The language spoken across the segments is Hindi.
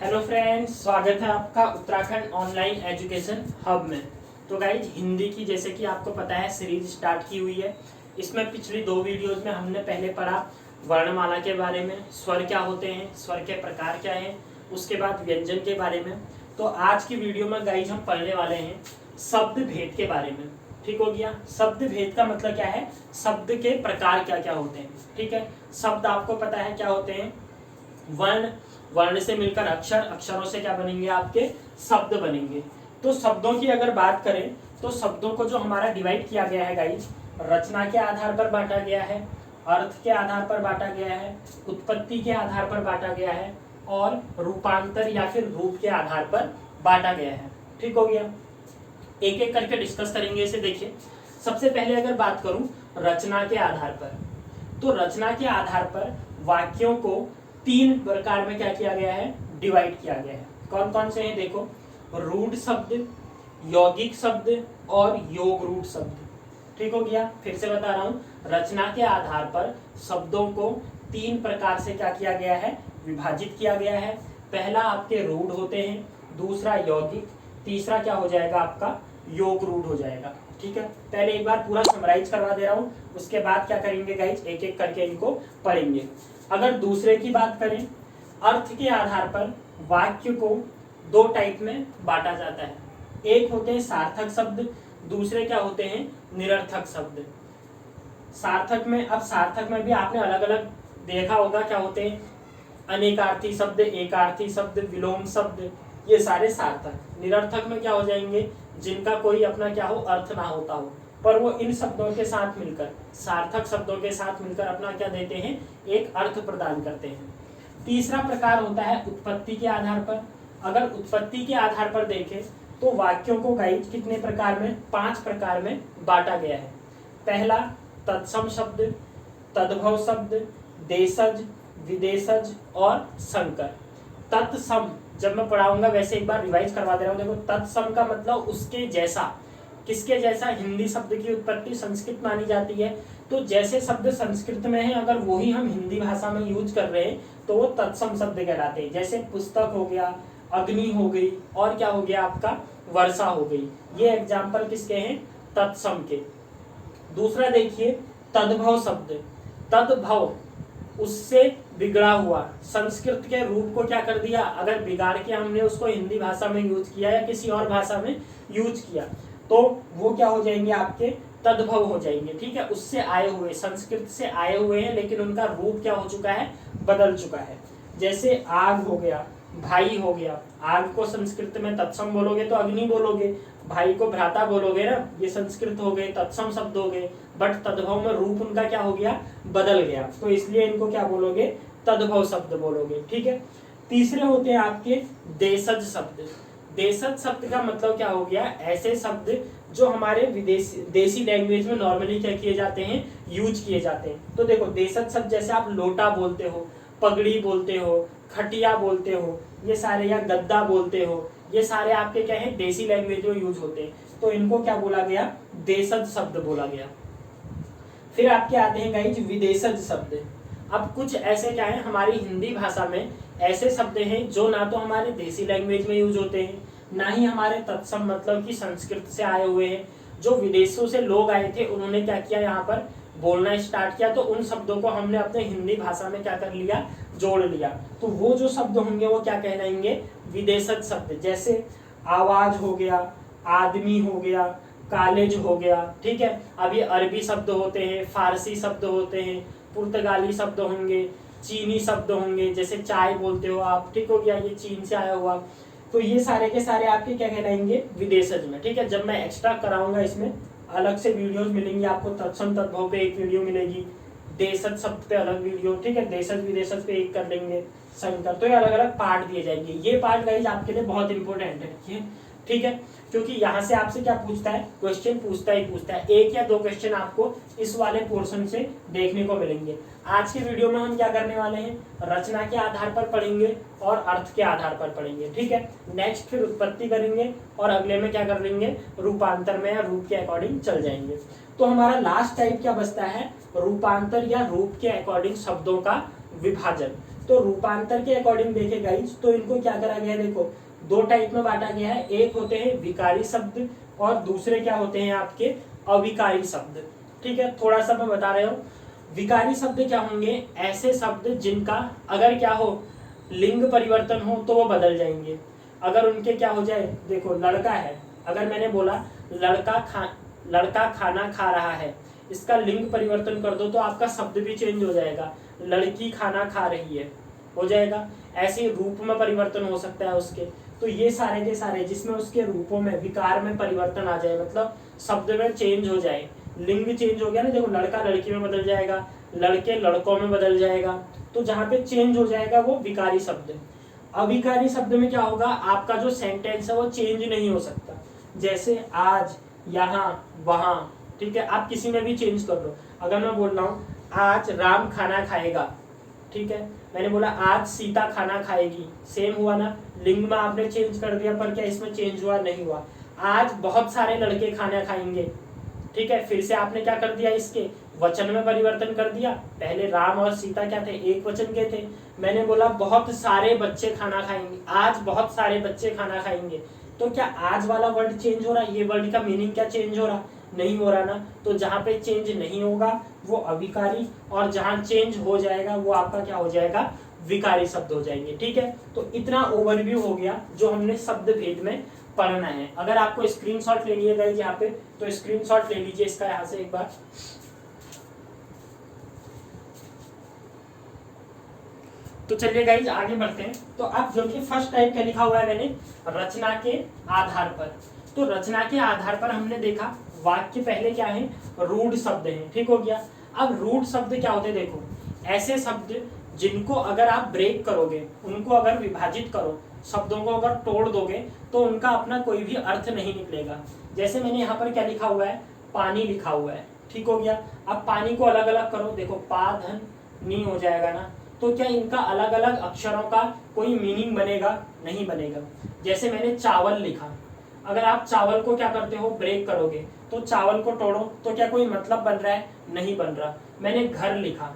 हेलो फ्रेंड्स, स्वागत है आपका उत्तराखंड ऑनलाइन एजुकेशन हब में। तो गाइज हिंदी की जैसे कि आपको पता है सीरीज स्टार्ट की हुई है। इसमें पिछली 2 वीडियोज में हमने पहले पढ़ा वर्णमाला के बारे में, स्वर क्या होते हैं, स्वर के प्रकार क्या हैं, उसके बाद व्यंजन के बारे में। तो आज की वीडियो में गाइज हम पढ़ने वाले हैं शब्द भेद के बारे में। ठीक हो गया। शब्द भेद का मतलब क्या है, शब्द के प्रकार क्या क्या होते हैं। ठीक है, शब्द आपको पता है क्या होते हैं, वर्ण, वर्ण से मिलकर अक्षर, अक्षरों से क्या बनेंगे, आपके शब्द बनेंगे। तो शब्दों की अगर बात करें तो शब्दों को जो हमारा डिवाइड किया गया है गाइस, रचना के आधार पर बांटा गया है, अर्थ के आधार पर बांटा गया है, उत्पत्ति के आधार पर बांटा गया है और रूपांतर या फिर रूप के आधार पर बांटा गया है। ठीक हो गया। एक एक करके डिस्कस करेंगे इसे। देखिए, सबसे पहले अगर बात करूं रचना के आधार पर, तो रचना के आधार पर वाक्यों को 3 प्रकार में क्या किया गया है, डिवाइड किया गया है। कौन कौन से हैं देखो, रूढ़ शब्द, यौगिक शब्द और योग रूढ़ शब्द। ठीक हो गया। फिर से बता रहा हूं, रचना के आधार पर शब्दों को 3 प्रकार से क्या किया गया है, विभाजित किया गया है। पहला आपके रूढ़ होते हैं, दूसरा यौगिक, तीसरा क्या हो जाएगा आपका योग रूढ़ हो जाएगा। ठीक है, पहले एक बार पूरा समराइज करवा दे रहा हूं, उसके बाद क्या करेंगे गाइज, एक एक करके इनको पढ़ेंगे। अगर दूसरे की बात करें, अर्थ के आधार पर वाक्य को 2 टाइप में बांटा जाता है। एक होते हैं सार्थक शब्द, दूसरे क्या होते हैं, निरर्थक शब्द। सार्थक में, अब सार्थक में भी आपने अलग अलग देखा होगा क्या होते हैं, अनेकार्थी शब्द, एकार्थी शब्द, विलोम शब्द, ये सारे सार्थक। निरर्थक में क्या हो जाएंगे, जिनका कोई अपना क्या हो, अर्थ ना होता हो, पर वो इन शब्दों के साथ मिलकर, सार्थक शब्दों के साथ मिलकर अपना क्या देते हैं, एक अर्थ प्रदान करते हैं। तीसरा प्रकार होता है उत्पत्ति के आधार पर। अगर उत्पत्ति के आधार पर देखें तो वाक्यों को गाइज कितने प्रकार में, 5 प्रकार में बांटा गया है। पहला तत्सम शब्द, तद्भव शब्द, देशज, विदेशज और संकर। तत्सम जब मैं पढ़ाऊंगा वैसे एक बार रिवाइज करवा दे रहा हूं। देखो, तत्सम का मतलब उसके जैसा, किसके जैसा, हिंदी शब्द की उत्पत्ति संस्कृत मानी जाती है, तो जैसे शब्द संस्कृत में है अगर वही हम हिंदी भाषा में यूज कर रहे हैं तो वो तत्सम शब्द कहलाते हैं। जैसे पुस्तक हो गया, अग्नि हो गई और क्या हो गया आपका, वर्षा हो गई। ये एग्जाम्पल किसके हैं, तत्सम के। दूसरा देखिए तद्भव शब्द। तद्भव उससे बिगड़ा हुआ, संस्कृत के रूप को क्या कर दिया, अगर बिगाड़ के हमने उसको हिंदी भाषा में यूज किया या किसी और भाषा में यूज किया तो वो क्या हो जाएंगे, आपके तद्भव हो जाएंगे। ठीक है, उससे आए हुए, संस्कृत से आए हुए हैं लेकिन उनका रूप क्या हो चुका है, बदल चुका है। जैसे आग हो गया, भाई हो गया। आग को संस्कृत में तत्सम बोलोगे तो अग्नि बोलोगे, भाई को भ्राता बोलोगे ना, ये संस्कृत हो गए, तत्सम शब्द हो गए, बट तद्भव में रूप उनका क्या हो गया, बदल गया, तो इसलिए इनको क्या बोलोगे, तद्भव शब्द बोलोगे। ठीक है। तीसरे होते हैं आपके देशज शब्द। देशज शब्द का मतलब क्या हो गया, ऐसे शब्द जो हमारे विदेशी, देसी लैंग्वेज में नॉर्मली क्या किए जाते हैं, यूज किए जाते हैं। तो देखो देशज शब्द जैसे आप लोटा बोलते हो, पगड़ी बोलते हो, खटिया बोलते हो, ये सारे, या गद्दा बोलते हो, ये सारे आपके क्या है, देसी लैंग्वेज में यूज होते हैं, तो इनको क्या बोला गया, देशज शब्द बोला गया। फिर आपके आते हैं गाइज विदेशज शब्द। अब कुछ ऐसे क्या है, हमारी हिंदी भाषा में ऐसे शब्द हैं जो ना तो हमारे देसी लैंग्वेज में यूज होते हैं, ना ही हमारे तत्सम मतलब कि संस्कृत से आए हुए हैं। जो विदेशों से लोग आए थे उन्होंने क्या किया, यहाँ पर बोलना स्टार्ट किया, तो उन शब्दों को हमने अपने हिंदी भाषा में क्या कर लिया, जोड़ लिया। तो वो जो शब्द होंगे वो क्या कहलाएंगे, विदेशज शब्द। जैसे आवाज हो गया, आदमी हो गया, कॉलेज हो गया। ठीक है, अब ये अरबी शब्द होते हैं, फारसी शब्द होते हैं, पुर्तगाली शब्द होंगे, चीनी शब्द होंगे, जैसे चाय बोलते हो आप। ठीक हो गया, ये चीन से आया हुआ। तो ये सारे के सारे आपके क्या कहलाएंगे, विदेशज में। ठीक है, जब मैं एक्स्ट्रा कराऊंगा इसमें अलग से वीडियोस मिलेंगी आपको, तत्सम तद्भव पे एक वीडियो मिलेगी, देशज शब्द पे अलग वीडियो। ठीक है, देशज विदेशज पे एक कर लेंगे, संकर, तो ये अलग अलग पार्ट दिए जाएंगे। ये पार्ट गाइज आपके लिए बहुत इंपॉर्टेंट है। ठीक है, क्योंकि यहाँ से आपसे क्या पूछता है, क्वेश्चन पूछता ही पूछता है। 1 या 2 क्वेश्चन आपको इस वाले पोर्शन से देखने को मिलेंगे। आज के वीडियो में हम क्या करने वाले हैं, रचना के आधार पर पढ़ेंगे और अर्थ के आधार पर पढ़ेंगे। ठीक है, नेक्स्ट फिर उत्पत्ति करेंगे और अगले में क्या कर लेंगे, रूपांतर में या रूप के अकॉर्डिंग चल जाएंगे। तो हमारा लास्ट टाइप क्या बचता है, रूपांतर या रूप के अकॉर्डिंग शब्दों का विभाजन। तो रूपांतर के अकॉर्डिंग देखे गाइज तो इनको क्या करा गया है, देखो दो टाइप में बांटा गया है। एक होते हैं विकारी शब्द और दूसरे क्या होते हैं आपके अविकारी शब्द। ठीक है, थोड़ा सा मैं बता रहा हूँ। विकारी शब्द क्या होंगे, ऐसे शब्द जिनका अगर क्या हो लिंग परिवर्तन हो तो वो बदल जाएंगे। अगर उनके क्या हो जाए, देखो लड़का है, अगर मैंने बोला लड़का खाना खा रहा है, इसका लिंग परिवर्तन कर दो तो आपका शब्द भी चेंज हो जाएगा। लड़की खाना खा रही है हो जाएगा। ऐसे रूप में परिवर्तन हो सकता है उसके। तो ये सारे के सारे जिसमें उसके रूपों में विकार में परिवर्तन आ जाए, मतलब शब्द में चेंज हो जाए, लिंग चेंज हो गया ना, देखो लड़का लड़की में बदल जाएगा, लड़के लड़कों में बदल जाएगा। तो जहां पे चेंज हो जाएगा वो विकारी शब्द। अविकारी शब्द में क्या होगा, आपका जो सेंटेंस है वो चेंज नहीं हो सकता। जैसे आज, यहाँ, वहां, ठीक है, आप किसी में भी चेंज कर लो। अगर मैं बोल रहा हूँ आज राम खाना खाएगा, ठीक है, मैंने बोला आज सीता खाना खाएगी, सेम हुआ ना, लिंग में आपने चेंज कर दिया, पर क्या इसमें चेंज हुआ, नहीं हुआ। आज बहुत सारे लड़के खाना खाएंगे, ठीक है, फिर से आपने क्या कर दिया, इसके वचन में परिवर्तन कर दिया। पहले राम और सीता क्या थे, एक वचन के थे। मैंने बोला बहुत सारे बच्चे खाना खाएंगे, आज बहुत सारे बच्चे खाना खाएंगे। तो क्या आज वाला वर्ड चेंज हो रहा है, ये वर्ड का मीनिंग क्या चेंज हो रहा, नहीं हो रहा ना। तो जहां पे चेंज नहीं होगा वो अविकारी, और जहां चेंज हो जाएगा वो आपका क्या हो जाएगा, विकारी शब्द हो जाएंगे। ठीक है, तो इतना ओवरव्यू हो गया जो हमने शब्द भेद में पढ़ना है। अगर आपको स्क्रीनशॉट ले लिएगा यहाँ पे तो स्क्रीनशॉट ले लीजिए इसका यहाँ से एक बार। तो चलिए गाइज आगे बढ़ते हैं। तो अब जो कि फर्स्ट टाइप का लिखा हुआ है मैंने, रचना के आधार पर। तो रचना के आधार पर हमने देखा वाक्य पहले क्या है, रूढ़ शब्द है, ठीक हो गया। अब रूढ़ शब्द क्या होते हैं, देखो ऐसे शब्द जिनको अगर आप ब्रेक करोगे, उनको अगर विभाजित करो, शब्दों को अगर तोड़ दोगे तो उनका अपना कोई भी अर्थ नहीं निकलेगा। जैसे मैंने यहाँ पर क्या लिखा हुआ है, पानी लिखा हुआ है, ठीक हो गया। अब पानी को अलग अलग करो, देखो पा धन नी हो जाएगा ना। तो क्या इनका अलग अलग अक्षरों का कोई मीनिंग बनेगा, नहीं बनेगा। जैसे मैंने चावल लिखा, अगर आप चावल को क्या करते हो, ब्रेक करोगे, तो चावल को तोड़ो तो क्या कोई मतलब बन रहा है, नहीं बन रहा। मैंने घर लिखा,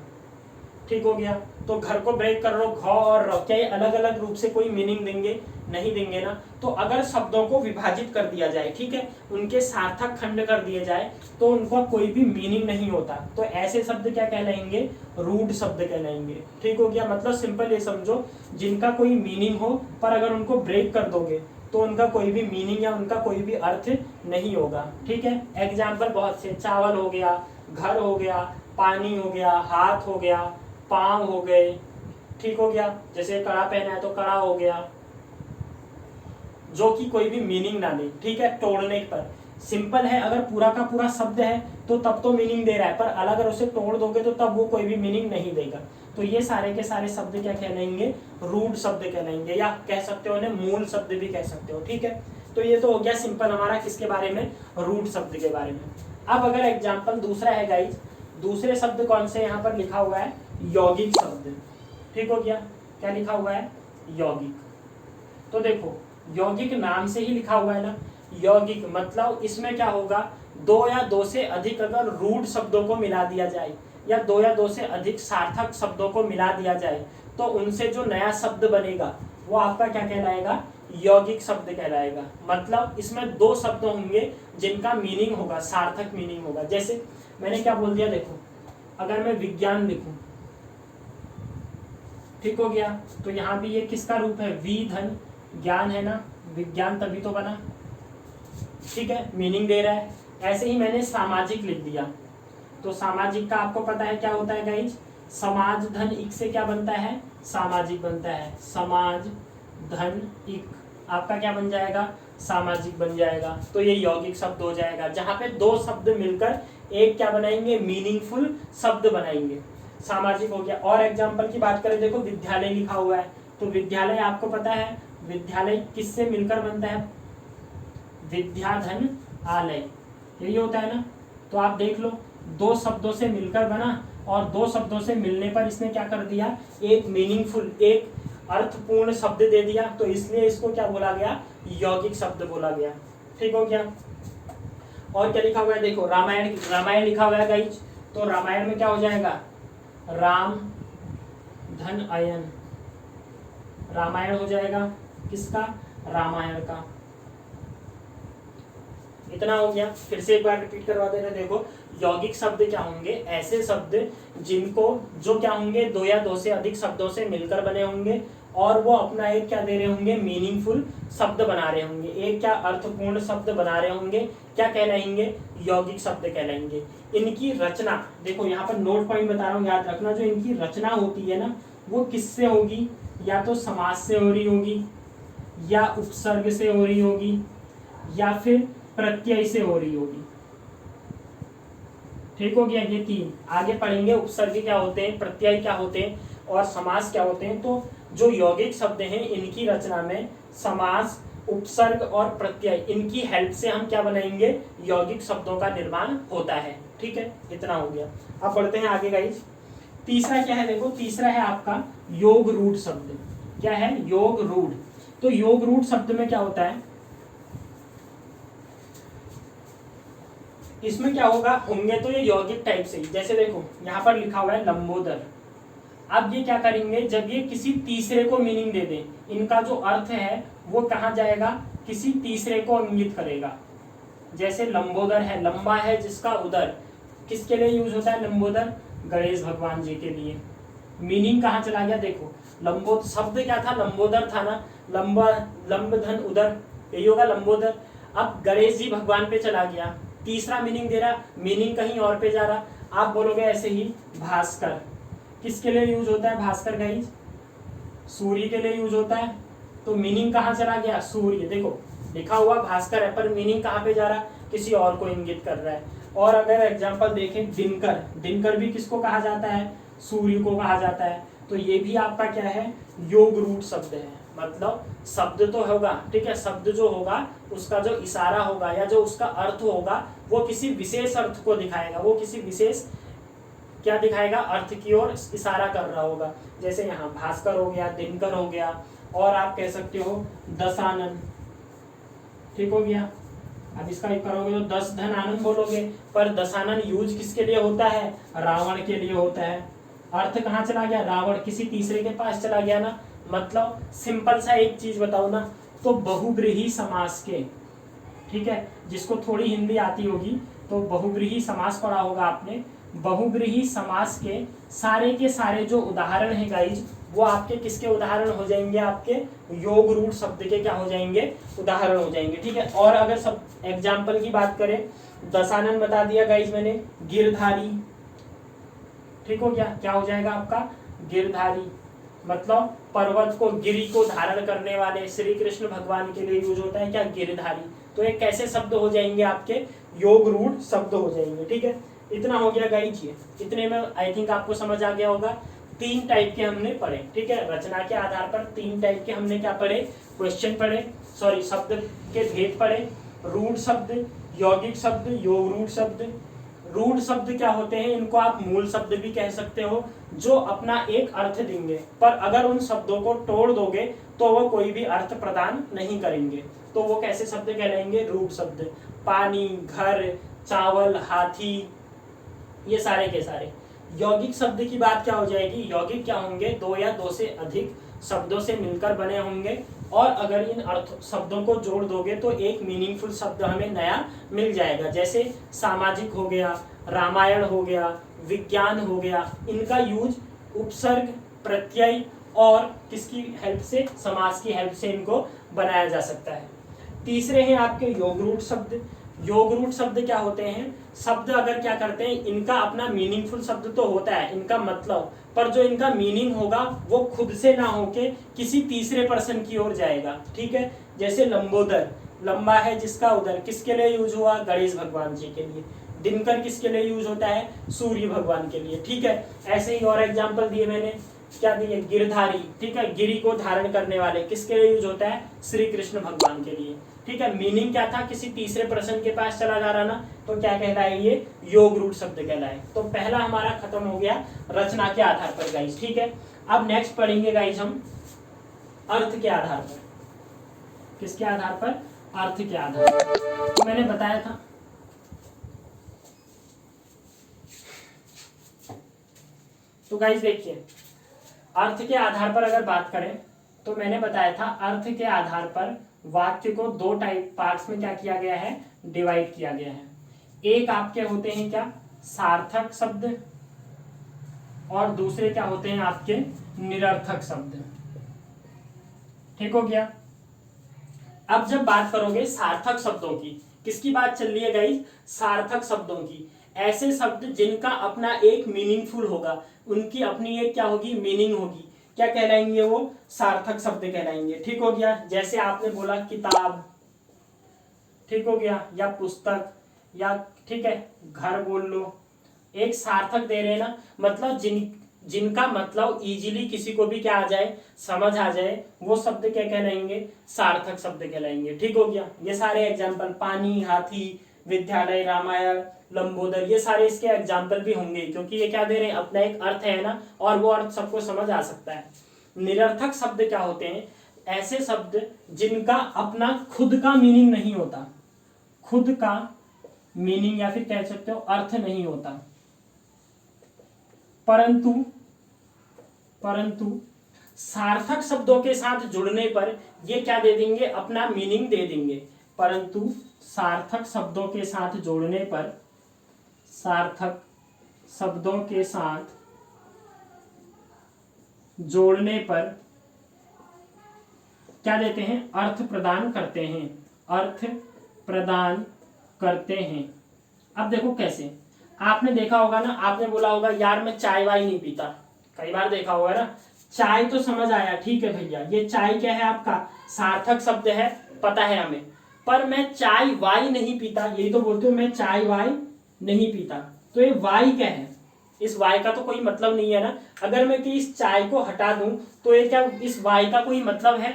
ठीक हो गया, तो घर को ब्रेक कर लो, घ और र, क्या ये अलग अलग रूप से कोई मीनिंग देंगे, नहीं देंगे ना। तो अगर शब्दों को विभाजित कर दिया जाए, ठीक है, उनके सार्थक खंड कर दिए जाए तो उनका कोई भी मीनिंग नहीं होता। तो ऐसे शब्द क्या कहलाएंगे, रूढ़ शब्द कहलाएंगे, ठीक हो गया। मतलब सिंपल ये समझो, जिनका कोई मीनिंग हो पर अगर उनको ब्रेक कर दोगे तो उनका कोई भी मीनिंग या उनका कोई भी अर्थ नहीं होगा। ठीक है, एग्जाम्पल बहुत से, चावल हो गया, घर हो गया, पानी हो गया, हाथ हो गया, पांव हो गए, ठीक हो गया। जैसे कड़ा पहना है तो कड़ा हो गया, जो कि कोई भी मीनिंग ना दे, ठीक है, तोड़ने पर। सिंपल है, अगर पूरा का पूरा शब्द है तो तब तो मीनिंग दे रहा है, पर अगर उसे तोड़ दोगे तो तब वो कोई भी मीनिंग नहीं देगा। तो ये सारे के सारे शब्द क्या कहलाएंगे, रूढ़ शब्द कहलाएंगे, या कह सकते हो उन्हें मूल शब्द भी कह सकते हो। ठीक है, तो ये तो हो गया सिंपल हमारा किसके बारे में, रूढ़ शब्द के बारे में। अब अगर एग्जाम्पल दूसरा है गाइज, दूसरे शब्द कौन से यहाँ पर लिखा हुआ है, यौगिक शब्द, ठीक हो गया। क्या लिखा हुआ है, यौगिक। तो देखो यौगिक नाम से ही लिखा हुआ है ना, यौगिक मतलब इसमें क्या होगा, दो या दो से अधिक अगर रूढ़ शब्दों को मिला दिया जाए या दो या दो से अधिक सार्थक शब्दों को मिला दिया जाए तो उनसे जो नया शब्द बनेगा वो आपका क्या कहलाएगा, यौगिक शब्द कहलाएगा। मतलब इसमें दो शब्द होंगे जिनका मीनिंग होगा, सार्थक मीनिंग होगा। जैसे मैंने क्या बोल दिया, देखो अगर मैं विज्ञान लिखूं, ठीक हो गया, तो यहाँ भी ये किसका रूप है, वी धन ज्ञान है ना, विज्ञान तभी तो बना, ठीक है, मीनिंग दे रहा है। ऐसे ही मैंने सामाजिक लिख दिया, तो सामाजिक का आपको पता है क्या होता है गाइज, समाज धन इक से क्या बनता है, सामाजिक बनता है। समाज धन इक आपका क्या बन जाएगा, सामाजिक बन जाएगा। तो ये यौगिक शब्द हो जाएगा, जहां पे दो शब्द मिलकर एक क्या बनाएंगे, मीनिंगफुल शब्द बनाएंगे। सामाजिक हो गया। और एग्जाम्पल की बात करें, देखो विद्यालय लिखा हुआ है, तो विद्यालय आपको पता है विद्यालय किससे मिलकर बनता है, विद्याधन आलय, यही होता है ना। तो आप देख लो, दो शब्दों से मिलकर बना और दो शब्दों से मिलने पर इसने क्या कर दिया, एक मीनिंगफुल, एक अर्थपूर्ण शब्द दे दिया। तो इसलिए इसको क्या बोला गया, यौगिक शब्द बोला गया, ठीक हो गया। और क्या लिखा हुआ है, देखो रामायण, रामायण लिखा हुआ है गाइज, तो रामायण में क्या हो जाएगा, राम धन अयन, रामायण हो जाएगा, किसका, रामायण का। इतना हो गया। फिर से एक बार रिपीट करवा देना। देखो यौगिक शब्द क्या होंगे, ऐसे शब्द जिनको जो क्या होंगे, दो या दो से अधिक शब्दों से मिलकर बने होंगे और वो अपना एक क्या दे रहे होंगे, मीनिंगफुल शब्द बना रहे होंगे, एक क्या अर्थपूर्ण शब्द बना रहे होंगे, क्या कहलाएंगे, यौगिक शब्द कहलाएंगे। इनकी रचना, देखो यहाँ पर नोट पॉइंट बता रहा हूँ, याद रखना, जो इनकी रचना होती है ना, वो किससे होगी, या तो समास से हो रही होगी, या उपसर्ग से हो रही होगी, या फिर प्रत्यय से हो रही होगी। ठीक हो गया, ये तीन। आगे पढ़ेंगे उपसर्ग क्या होते हैं, प्रत्यय क्या होते हैं और समास क्या होते हैं। तो जो यौगिक शब्द हैं इनकी रचना में समास, उपसर्ग और प्रत्यय, इनकी हेल्प से हम क्या बनाएंगे, यौगिक शब्दों का निर्माण होता है। ठीक है, इतना हो गया। अब बढ़ते हैं आगे गाइस। तीसरा क्या है, देखो तीसरा है आपका योग रूढ़ शब्द। क्या है, योग रूढ़। तो योग रूढ़ शब्द में क्या होता है, इसमें क्या होगा, होंगे तो ये यौगिक टाइप से ही। जैसे देखो यहाँ पर लिखा हुआ है लंबोदर। अब ये क्या करेंगे, जब ये किसी तीसरे को मीनिंग दे दें, इनका जो अर्थ है वो कहाँ जाएगा, किसी तीसरे को इंगित करेगा। जैसे लंबोदर है, लंबा है जिसका उदर, किसके लिए यूज होता है लंबोदर, गणेश भगवान जी के लिए। मीनिंग कहाँ चला गया, देखो लंबो शब्द क्या था, लंबोदर था ना, लंबा, लंब धन उदर, यही होगा लंबोदर। अब गणेश जी भगवान पे चला गया, तीसरा मीनिंग दे रहा, मीनिंग कहीं और पे जा रहा। आप बोलोगे ऐसे ही भास्कर, किसके लिए यूज होता है भास्कर गाइस, सूर्य के लिए यूज होता है। तो मीनिंग कहाँ चला गया, सूर्य। देखो लिखा हुआ भास्कर है पर मीनिंग कहाँ पे जा रहा, किसी और को इंगित कर रहा है। और अगर एग्जांपल देखें दिनकर, दिनकर भी किसको कहा जाता है, सूर्य को कहा जाता है। तो ये भी आपका क्या है, योग रूढ़ शब्द है। मतलब शब्द तो होगा, ठीक है, शब्द जो होगा उसका जो इशारा होगा या जो उसका अर्थ होगा वो किसी विशेष अर्थ को दिखाएगा, वो किसी विशेष क्या दिखाएगा, अर्थ की ओर इशारा कर रहा होगा। जैसे यहाँ भास्कर हो गया, दिनकर हो गया, और आप कह सकते हो दशानन। ठीक हो गया। अब इसका करोगे तो दस धन आनंद बोलोगे, पर दशानन यूज किसके लिए होता है, रावण के लिए होता है। अर्थ कहाँ चला गया, रावण, किसी तीसरे के पास चला गया ना। मतलब सिंपल सा एक चीज बताओ ना, तो बहुब्रीहि समास के, ठीक है, जिसको थोड़ी हिंदी आती होगी तो बहुब्रीहि समास पढ़ा होगा आपने। बहुब्रीहि समास के सारे जो उदाहरण है गाइज, वो आपके किसके उदाहरण हो जाएंगे, आपके योग रूढ़ शब्द के क्या हो जाएंगे, उदाहरण हो जाएंगे। ठीक है। और अगर सब एग्जाम्पल की बात करें, दशानन बता दिया गाइज मैंने, गिरधारी, ठीक हो गया, क्या हो जाएगा आपका, गिरधारी। मतलब पर्वत को, गिरी को धारण करने वाले श्री कृष्ण भगवान के लिए यूज होता है क्या, गिरधारी। तो ये कैसे शब्द हो जाएंगे, आपके योग रूढ़ शब्द हो जाएंगे। ठीक है, इतना हो गया गाइज। ये इतने में आई थिंक आपको समझ आ गया होगा। तीन टाइप के हमने पढ़े, ठीक है, रचना के आधार पर तीन टाइप के हमने क्या पढ़े, क्वेश्चन पढ़े, सॉरी शब्द के भेद पढ़े, रूढ़ शब्द, यौगिक शब्द, योग रूढ़ शब्द। रूढ़ शब्द क्या होते हैं, इनको आप मूल शब्द भी कह सकते हो, जो अपना एक अर्थ देंगे, पर अगर उन शब्दों को तोड़ दोगे तो वो कोई भी अर्थ प्रदान नहीं करेंगे। तो वो कैसे शब्द कहलाएंगे, रूढ़ शब्द। पानी, घर, चावल, हाथी, ये सारे के सारे। यौगिक शब्द की बात क्या हो जाएगी, यौगिक क्या होंगे, दो या दो से अधिक शब्दों से मिलकर बने होंगे, और अगर इन अर्थ शब्दों को जोड़ दोगे तो एक मीनिंगफुल शब्द हमें नया मिल जाएगा। जैसे सामाजिक हो गया, रामायण हो गया, विज्ञान हो गया, इनका यूज उपसर्ग, प्रत्यय और किसकी हेल्प से, समास की हेल्प से इनको बनाया जा सकता है। तीसरे हैं आपके योग रूढ़ शब्द। योग रूढ़ शब्द क्या होते हैं, शब्द अगर क्या करते हैं, इनका अपना मीनिंगफुल शब्द तो होता है, इनका मतलब, पर जो इनका मीनिंग होगा वो खुद से ना होके किसी तीसरे पर्सन की ओर जाएगा। ठीक है, जैसे लंबोदर, लंबा है जिसका उदर, किसके लिए यूज हुआ, गणेश भगवान जी के लिए। दिनकर किसके लिए यूज होता है, सूर्य भगवान के लिए। ठीक है, ऐसे ही और एग्जाम्पल दिए मैंने, क्या दिए, गिरधारी, ठीक है, गिरी को धारण करने वाले, किसके लिए यूज होता है, श्री कृष्ण भगवान के लिए। ठीक है, मीनिंग क्या था, किसी तीसरे पर्सन के पास चला जा रहा ना, तो क्या कहलाए, ये योग रूढ़ शब्द कहलाए। तो पहला हमारा खत्म हो गया रचना के आधार पर गाइस। ठीक है, अब नेक्स्ट पढ़ेंगे गाइस हम अर्थ के आधार पर। किसके आधार पर, अर्थ के आधार पर। तो मैंने बताया था, तो गाइस देखिए, अर्थ के आधार पर अगर बात करें तो मैंने बताया था अर्थ के आधार पर वाक्य को दो टाइप पार्ट्स में क्या किया गया है, डिवाइड किया गया है। एक आपके होते हैं क्या, सार्थक शब्द, और दूसरे क्या होते हैं आपके निरर्थक शब्द। ठीक हो गया। अब जब बात करोगे सार्थक शब्दों की, किसकी बात चल रही है गाइस, सार्थक शब्दों की। ऐसे शब्द जिनका अपना एक मीनिंगफुल होगा, उनकी अपनी एक क्या होगी, मीनिंग होगी, क्या कहलाएंगे वो, सार्थक शब्द कहलाएंगे। ठीक हो गया। जैसे आपने बोला किताब, ठीक हो गया, या पुस्तक, या ठीक है घर बोल लो, एक सार्थक दे रहे हैं ना, मतलब जिनका मतलब इजीली किसी को भी क्या आ जाए, समझ आ जाए, वो शब्द क्या कहलाएंगे, सार्थक शब्द कहलाएंगे। ठीक हो गया। ये सारे एग्जाम्पल, पानी, हाथी, विद्यालय, रामायण, लंबोदर, ये सारे इसके एग्जाम्पल भी होंगे, क्योंकि ये क्या दे रहे हैं, अपना एक अर्थ है ना, और वो अर्थ सबको समझ आ सकता है। निरर्थक शब्द क्या होते हैं, ऐसे शब्द जिनका अपना खुद का मीनिंग नहीं होता, खुद का मीनिंग या फिर कह सकते हो अर्थ नहीं होता, परंतु सार्थक शब्दों के साथ जुड़ने पर ये क्या दे देंगे, अपना मीनिंग दे देंगे। परंतु सार्थक शब्दों के साथ जोड़ने पर, सार्थक शब्दों के साथ जोड़ने पर क्या देते हैं, अर्थ प्रदान करते हैं, अर्थ प्रदान करते हैं। अब देखो कैसे, आपने देखा होगा ना, आपने बोला होगा यार मैं चाय वाय नहीं पीता, कई बार देखा होगा ना। चाय तो समझ आया, ठीक है भैया, ये चाय क्या है आपका, सार्थक शब्द है, पता है हमें, पर मैं चाय वाई नहीं पीता, यही तो बोलते हो, मैं चाय वाई नहीं पीता, तो ये वाई क्या है, इस वाई का तो कोई मतलब नहीं है ना। अगर मैं कि इस चाय को हटा दूं तो ये क्या, इस वाई का कोई मतलब है,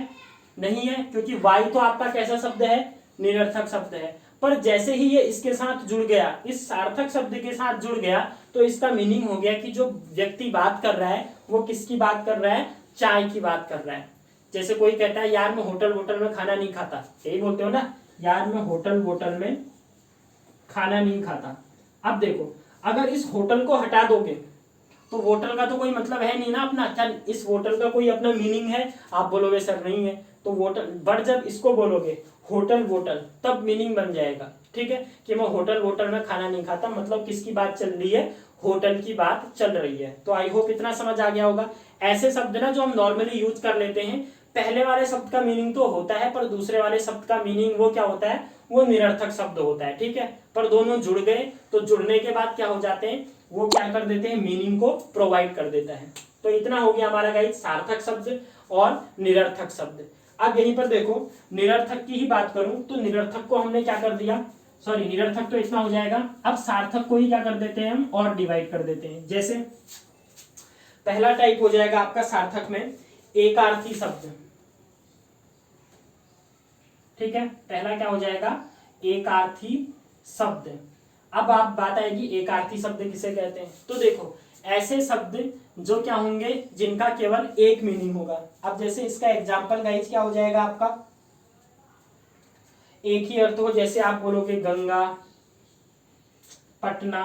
नहीं है, क्योंकि वाई तो आपका कैसा शब्द है, निरर्थक शब्द है। पर जैसे ही ये इसके साथ जुड़ गया, इस सार्थक शब्द के साथ जुड़ गया, तो इसका मीनिंग हो गया कि जो व्यक्ति बात कर रहा है वो किसकी बात कर रहा है, चाय की बात कर रहा है। जैसे कोई कहता है यार मैं होटल वोटल में खाना नहीं खाता, यही बोलते हो ना, यार मैं होटल वोटल में खाना नहीं खाता। अब देखो, अगर इस होटल को हटा दोगे तो होटल का तो कोई मतलब है नहीं ना अपना, क्या इस होटल का कोई अपना मीनिंग है, आप बोलोगे सर नहीं है, तो वोटल, बट जब इसको बोलोगे होटल वोटल, तब मीनिंग बन जाएगा। ठीक है, कि मैं होटल वोटल में खाना नहीं खाता, मतलब किसकी बात चल रही है, होटल की बात चल रही है। तो आई होप इतना समझ आ गया होगा। ऐसे शब्द ना जो हम नॉर्मली यूज कर लेते हैं, पहले वाले शब्द का मीनिंग तो होता है, पर दूसरे वाले शब्द का मीनिंग वो क्या होता है, वो निरर्थक शब्द होता है। ठीक है, पर दोनों जुड़ गए तो जुड़ने के बाद क्या हो जाते हैं, वो क्या कर देते हैं, मीनिंग को प्रोवाइड कर देता है। तो इतना हो गया हमारा गाइस, सार्थक शब्द और निरर्थक शब्द। अब यहीं पर देखो, निरर्थक की ही बात करूं तो निरर्थक को हमने क्या कर दिया, सॉरी निरर्थक तो इतना हो जाएगा। अब सार्थक को ही क्या कर देते हैं हम, और डिवाइड कर देते हैं। जैसे पहला टाइप हो जाएगा आपका सार्थक में एकार्थी शब्द। ठीक है, पहला क्या हो जाएगा, एकार्थी शब्द। अब आप बात आएगी एकार्थी शब्द किसे कहते हैं, तो देखो ऐसे शब्द जो क्या होंगे, जिनका केवल एक मीनिंग होगा। अब जैसे इसका एग्जांपल गाइस क्या हो जाएगा आपका, एक ही अर्थ हो, जैसे आप बोलोगे गंगा, पटना,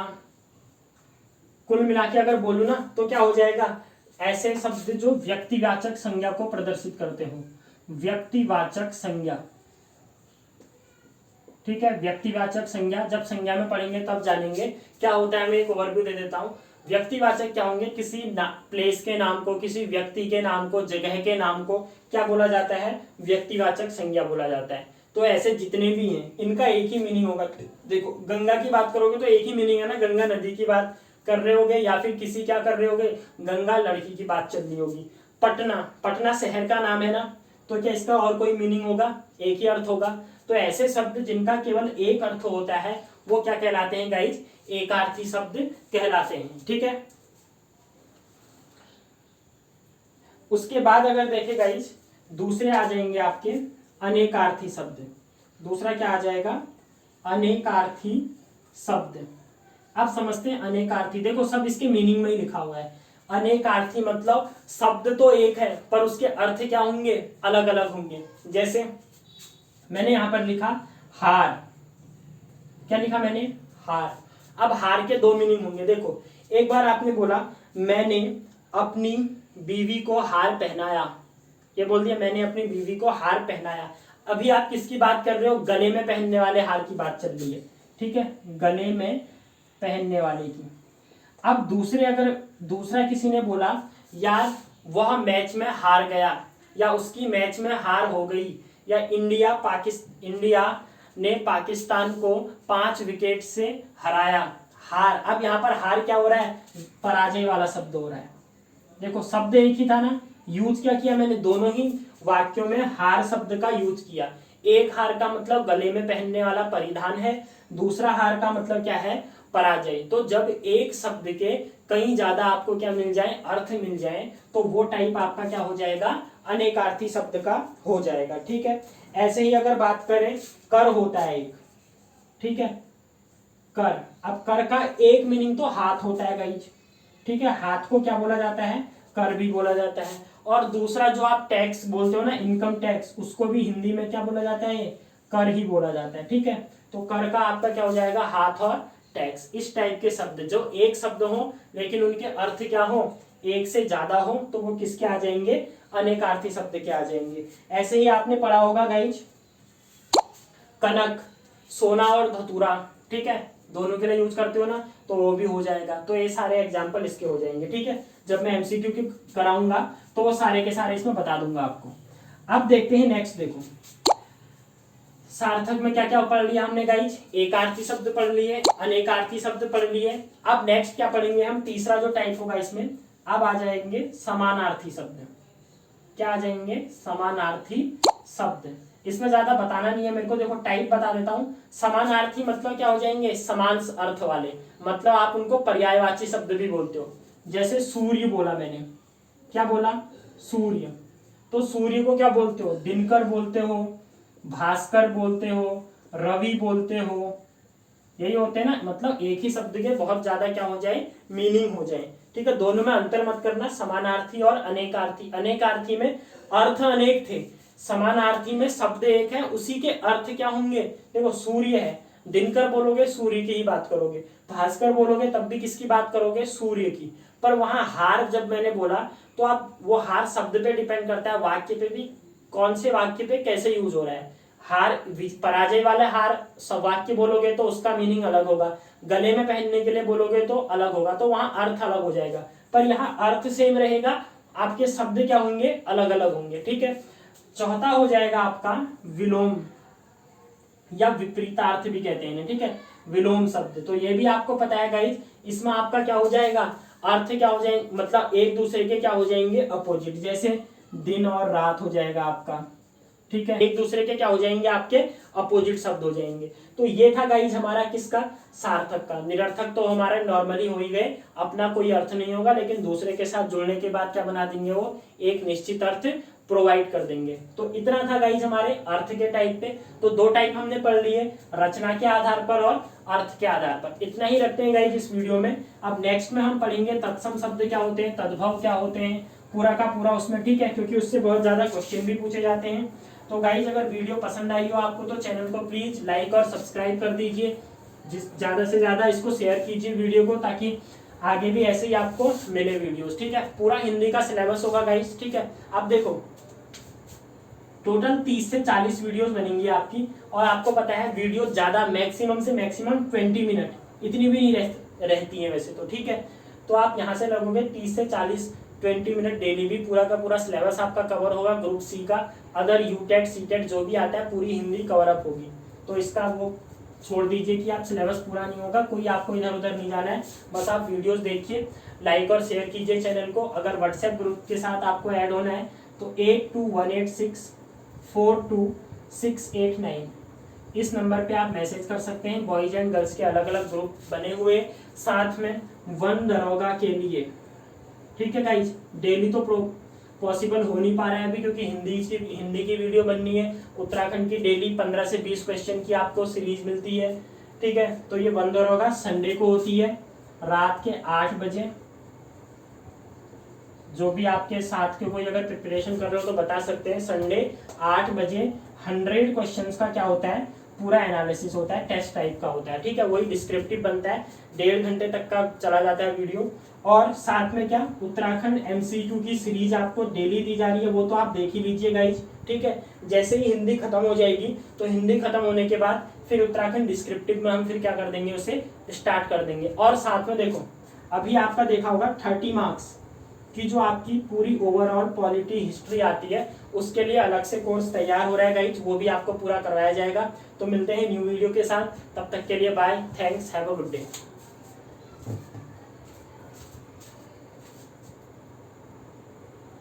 कुल मिला के अगर बोलूं ना तो क्या हो जाएगा, ऐसे शब्द जो व्यक्तिवाचक संज्ञा को प्रदर्शित करते हो, व्यक्तिवाचक संज्ञा। ठीक है, व्यक्तिवाचक संज्ञा, जब संज्ञा में पढ़ेंगे तब जानेंगे क्या होता है। मैं एक ओवरव्यू दे देता हूँ। व्यक्तिवाचक क्या होंगे, किसी प्लेस के नाम को, किसी व्यक्ति के नाम को, जगह के नाम को क्या बोला जाता है, व्यक्तिवाचक संज्ञा बोला जाता है। तो ऐसे जितने भी हैं इनका एक ही मीनिंग होगा। देखो गंगा की बात करोगे तो एक ही मीनिंग है ना, गंगा नदी की बात कर रहे होगे, या फिर किसी क्या कर रहे होगे, गंगा लड़की की बात चल रही होगी। पटना, पटना शहर का नाम है ना, तो क्या इसका और कोई मीनिंग होगा, एक ही अर्थ होगा। तो ऐसे शब्द जिनका केवल एक अर्थ होता है वो क्या कहलाते हैं गाइज, एकार्थी शब्द कहलाते हैं। ठीक है, उसके बाद अगर देखें गाइज, दूसरे आ जाएंगे आपके अनेकार्थी शब्द। दूसरा क्या आ जाएगा, अनेकार्थी शब्द। अब समझते हैं अनेकार्थी। देखो सब इसके मीनिंग में ही लिखा हुआ है। अनेकार्थी मतलब शब्द तो एक है पर उसके अर्थ क्या होंगे, अलग अलग होंगे। जैसे मैंने यहां पर लिखा हार, क्या लिखा मैंने, हार। अब हार के दो मीनिंग होंगे। देखो एक बार आपने बोला मैंने अपनी बीवी को हार पहनाया, ये बोल दिया मैंने अपनी बीवी को हार पहनाया। अभी आप किसकी बात कर रहे हो, गले में पहनने वाले हार की बात चल रही है, ठीक है, गले में पहनने वाले की। अब दूसरा किसी ने बोला यार वह मैच में हार गया, या उसकी मैच में हार हो गई, या इंडिया ने पाकिस्तान को 5 विकेट से हराया। हार, अब यहाँ पर हार क्या हो रहा है, पराजय वाला शब्द हो रहा है। देखो शब्द एक ही था ना, यूज क्या किया मैंने, दोनों ही वाक्यों में हार शब्द का यूज किया। एक हार का मतलब गले में पहनने वाला परिधान है, दूसरा हार का मतलब क्या है, पराजय। तो जब एक शब्द के कहीं ज्यादा आपको क्या मिल जाए, अर्थ मिल जाए, तो वो टाइप आपका क्या हो जाएगा, अनेकार्थी शब्द का हो जाएगा, ठीक है। ऐसे ही अगर बात करें, कर होता है एक, ठीक है, कर। अब कर का एक मीनिंग तो हाथ होता है गाइज, ठीक है, हाथ को क्या बोला जाता है, कर भी बोला जाता है। और दूसरा जो आप टैक्स बोलते हो ना, इनकम टैक्स, उसको भी हिंदी में क्या बोला जाता है, कर ही बोला जाता है, ठीक है। तो कर का आपका क्या हो जाएगा, हाथ और टैक्स। इस टाइप के शब्द जो एक शब्द हो लेकिन उनके अर्थ क्या हो, एक से ज्यादा हो, तो वो किसके आ जाएंगे, अनेकार्थी शब्द के आ जाएंगे। ऐसे ही आपने पढ़ा होगा गाइज, कनक, सोना और धतूरा, ठीक है, दोनों के लिए यूज करते हो ना, तो वो भी हो जाएगा। तो ये सारे एग्जाम्पल इसके हो जाएंगे, ठीक है। जब मैं एमसीक्यू की कराऊंगा तो वो सारे के सारे इसमें बता दूंगा आपको। अब देखते हैं नेक्स्ट, देखो सार्थक में क्या क्या पढ़ लिया हमने गाइज, एकार्थी शब्द पढ़ लिए, अनेकार्थी शब्द पढ़ लिए। अब नेक्स्ट क्या पढ़ेंगे हम, तीसरा जो टाइप होगा इसमें, अब आ जाएंगे समानार्थी शब्द। क्या आ जाएंगे, समानार्थी शब्द। इसमें ज्यादा बताना नहीं है मेरे को, देखो टाइप बता देता हूं। समानार्थी मतलब क्या हो जाएंगे, समान अर्थ वाले, मतलब आप उनको पर्यायवाची शब्द भी बोलते हो। जैसे सूर्य बोला मैंने, क्या बोला, सूर्य, तो सूर्य को क्या बोलते हो, दिनकर बोलते हो, भास्कर बोलते हो, रवि बोलते हो, यही होते हैं ना। मतलब एक ही शब्द के बहुत ज्यादा क्या हो जाए, मीनिंग हो जाए, ठीक है। दोनों में अंतर मत करना, समानार्थी और अनेकार्थी। अनेकार्थी में अर्थ अनेक थे, समानार्थी में शब्द एक है, उसी के अर्थ क्या होंगे। देखो सूर्य है, दिनकर बोलोगे सूर्य की ही बात करोगे, भास्कर बोलोगे तब भी किसकी बात करोगे, सूर्य की। पर वहां हार जब मैंने बोला, तो आप वो हार शब्द पे डिपेंड करता है, वाक्य पे भी, कौन से वाक्य पे कैसे यूज हो रहा है। हार, पराजय वाला हार सब वाक्य बोलोगे तो उसका मीनिंग अलग होगा, गले में पहनने के लिए बोलोगे तो अलग होगा, तो वहां अर्थ अलग हो जाएगा। पर यहाँ अर्थ सेम रहेगा, आपके शब्द क्या होंगे, अलग अलग होंगे, ठीक है। चौथा हो जाएगा आपका विलोम, या विपरीतार्थ भी कहते हैं, ठीक है, विलोम शब्द। तो ये भी आपको पता है गाइस, इसमें आपका क्या हो जाएगा, अर्थ क्या हो जाएंगे, मतलब एक दूसरे के क्या हो जाएंगे, अपोजिट। जैसे दिन और रात हो जाएगा आपका, ठीक है, एक दूसरे के क्या हो जाएंगे, आपके अपोजिट शब्द हो जाएंगे। तो ये था गाइस हमारा किसका, सार्थक का। निरर्थक तो हमारे नॉर्मली हो ही गए, अपना कोई अर्थ नहीं होगा, लेकिन दूसरे के साथ जुड़ने के बाद क्या बना देंगे, वो एक निश्चित अर्थ प्रोवाइड कर देंगे। तो इतना था गाइज हमारे अर्थ के टाइप पे। तो दो टाइप हमने पढ़ लिए, रचना के आधार पर और अर्थ के आधार पर। इतना ही रखते हैं गाइज इस वीडियो में। अब नेक्स्ट में हम पढ़ेंगे तत्सम शब्द क्या होते हैं, तद्भव क्या होते हैं, पूरा का पूरा उसमें, ठीक है, क्योंकि उससे बहुत ज्यादा क्वेश्चन भी पूछे जाते हैं। तो गाइज अगर वीडियो पसंद आई हो आपको, तो चैनल को प्लीज लाइक और सब्सक्राइब कर दीजिए, ज्यादा से ज्यादा इसको शेयर कीजिए वीडियो को, ताकि आगे भी ऐसे ही आपको मिले वीडियोस, ठीक है। पूरा हिंदी का सिलेबस होगा गाइस, ठीक है। अब देखो टोटल 30 से 40 वीडियोस बनेंगी आपकी, और आपको पता है वीडियो ज्यादा मैक्सिमम से मैक्सिमम 20 मिनट, इतनी भी नहीं रहती है वैसे तो, ठीक है। तो आप यहाँ से लगोगे 30 से 40 20 मिनट डेली, भी पूरा का पूरा सिलेबस आपका कवर होगा। ग्रुप सी का, अदर यूटेट सीटेट जो भी आता है, पूरी हिंदी कवर अप होगी। तो इसका वो छोड़ दीजिए कि आप सिलेबस पूरा नहीं होगा, कोई आपको इधर उधर नहीं जाना है, बस आप वीडियोस देखिए, लाइक और शेयर कीजिए चैनल को। अगर व्हाट्सएप ग्रुप के साथ आपको ऐड होना है तो 8218642689 इस नंबर पे आप मैसेज कर सकते हैं। बॉयज एंड गर्ल्स के अलग अलग ग्रुप बने हुए, साथ में 1 दरोगा के लिए, ठीक है गाइज। डेली तो पॉसिबल हो नहीं पा रहा है अभी, क्योंकि हिंदी की वीडियो बननी है। उत्तराखंड की डेली 15 से 20 क्वेश्चन की आपको सीरीज मिलती है, ठीक है। तो ये 1 दरोगा संडे को होती है रात के 8 बजे। जो भी आपके साथ के कोई अगर प्रिपरेशन कर रहे हो तो बता सकते हैं, संडे 8 बजे 100 क्वेश्चंस का क्या होता है, पूरा एनालिसिस होता है, टेस्ट टाइप का होता है, ठीक है। वही डिस्क्रिप्टिव बनता है, 1.5 घंटे तक का चला जाता है वीडियो। और साथ में क्या, उत्तराखंड एमसीक्यू की सीरीज आपको डेली दी जा रही है, वो तो आप देख ही लीजिए गाइज, ठीक है। जैसे ही हिंदी खत्म हो जाएगी तो हिंदी खत्म होने के बाद फिर उत्तराखंड डिस्क्रिप्टिव में हम फिर क्या कर देंगे, उसे स्टार्ट कर देंगे। और साथ में देखो, अभी आपका देखा होगा 30 मार्क्स की जो आपकी पूरी ओवरऑल पॉलिटी हिस्ट्री आती है, उसके लिए अलग से कोर्स तैयार हो रहा है गाइज, वो भी आपको पूरा करवाया जाएगा। तो मिलते हैं न्यू वीडियो के साथ, तब तक के लिए bye, thanks, have a good day.